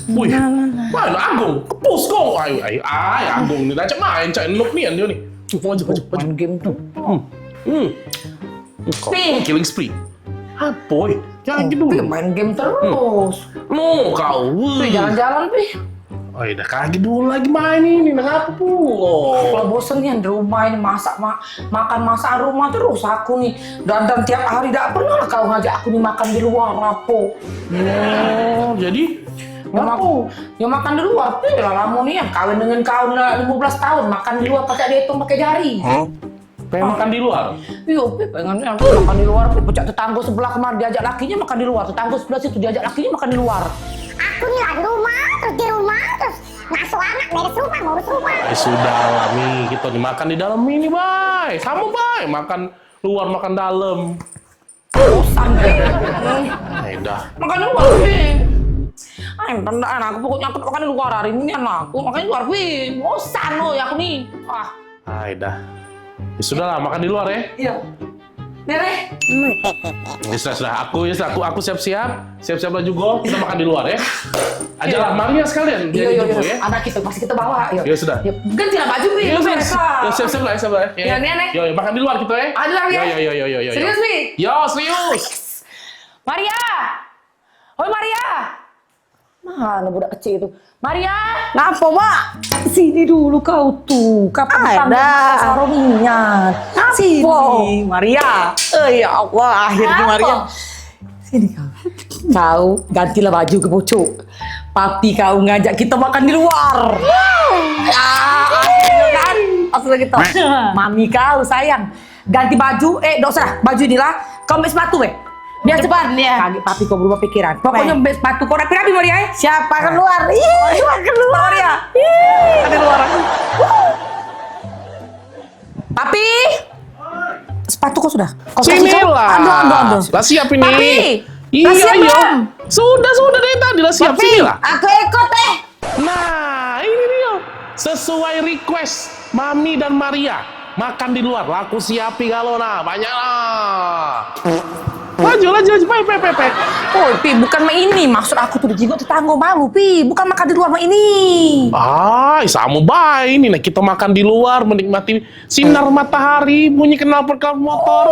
Wih, mana Agung? Kepus kok. Ay, Agung nih, ajak main, cak nuk nih dia nih. Maju. Main game tuh. Killing spree. Apa, boy? Jangan gitu. Main game terus. Mau kau. Jalan-jalan, Pi. Oh, udah kaki dulu lagi main ini, ngapa pula? Kalau bosen nih di rumah ini makan masakan rumah terus aku nih. Dan tiap hari tidak pernah lah kau ngajak aku nih makan di luar, Rapo. Oh, jadi Ya makan di luar, Pi lah kamu nih yang kawin dengan kau 15 tahun makan di luar pakai dihitung pakai jari. pengen makan di luar? Iya, Pi pengen makan di luar, Pi. Pecah tetangga sebelah kemarin diajak lakinya makan di luar, tetangga sebelah situ diajak lakinya makan di luar. Aku nih lagi di rumah terus ngasuh anak, beres rumah, ngurus rumah. Sudah lah, Mi. Kita nih makan di dalam ini, Bay. Kamu, Bay, makan luar, makan dalam. Bosan, Pi. Udah. Makan di luar, Pi. Tendaan aku pokoknya aku makan di luar hari ini aku makan di luar, Pi. Bosan loh ya aku nih. Dah. Ya sudah lah, makan di luar ya. Iya. Nere. Ya sudah. Aku siap-siap baju gol. Kita makan di luar ya. Ajalah Maria sekalian. Iya. Ya. Anak kita pasti kita bawa. Ya sudah. Gantilah baju, Pi. Ya siap lah. Ya, Nek. Yo, makan di luar kita ya. Ada ya. Yo. Serius, Pi? Yo, serius. Maria. Hoi Maria. Mana budak kecil itu? Maria. Ngapa, Mak? Sini dulu kau tuh. Kapan Ada. minyak? Sini, Maria. Ya Allah, akhirnya Apa? Maria. Sini kau. Kau gantilah baju ke pucuk. Papi kau ngajak kita makan di luar. Akhirnya kan. Langsung gitu. Mami kau sayang. Ganti baju. Enggak usah. Baju inilah. Kau ambil sepatu, biar cepat ya. Kaki papi kau berubah pikiran. Pokoknya ambil sepatu kau rapi-rapi, Maria. Siapa keluar? Keluar. Maria. Ada luar. Papi. Sepatu kau sudah? Kau Sini lah. Aduh. Lah siap ini. Papi. Iya. siap belum? Sudah dari tadi lah siap sini lah. Aku ikut Nah, ini dia. Sesuai request Mami dan Maria. Makan di luar. Laku siapi kalau banyak lah. Laju, pe. Oh, Pi, bukan mah ini. Maksud aku tuh dijigo tetangga malu, Pi. Bukan makan di luar mah ini. Sama baik ini. Nah, kita makan di luar, menikmati sinar matahari, bunyi knalpot motor.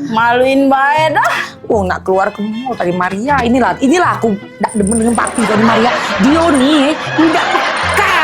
maluin bae dah. Nak keluar ke mall tadi Maria. Inilah aku tak demen dengan papi tadi Maria. Dia nih tidak peka.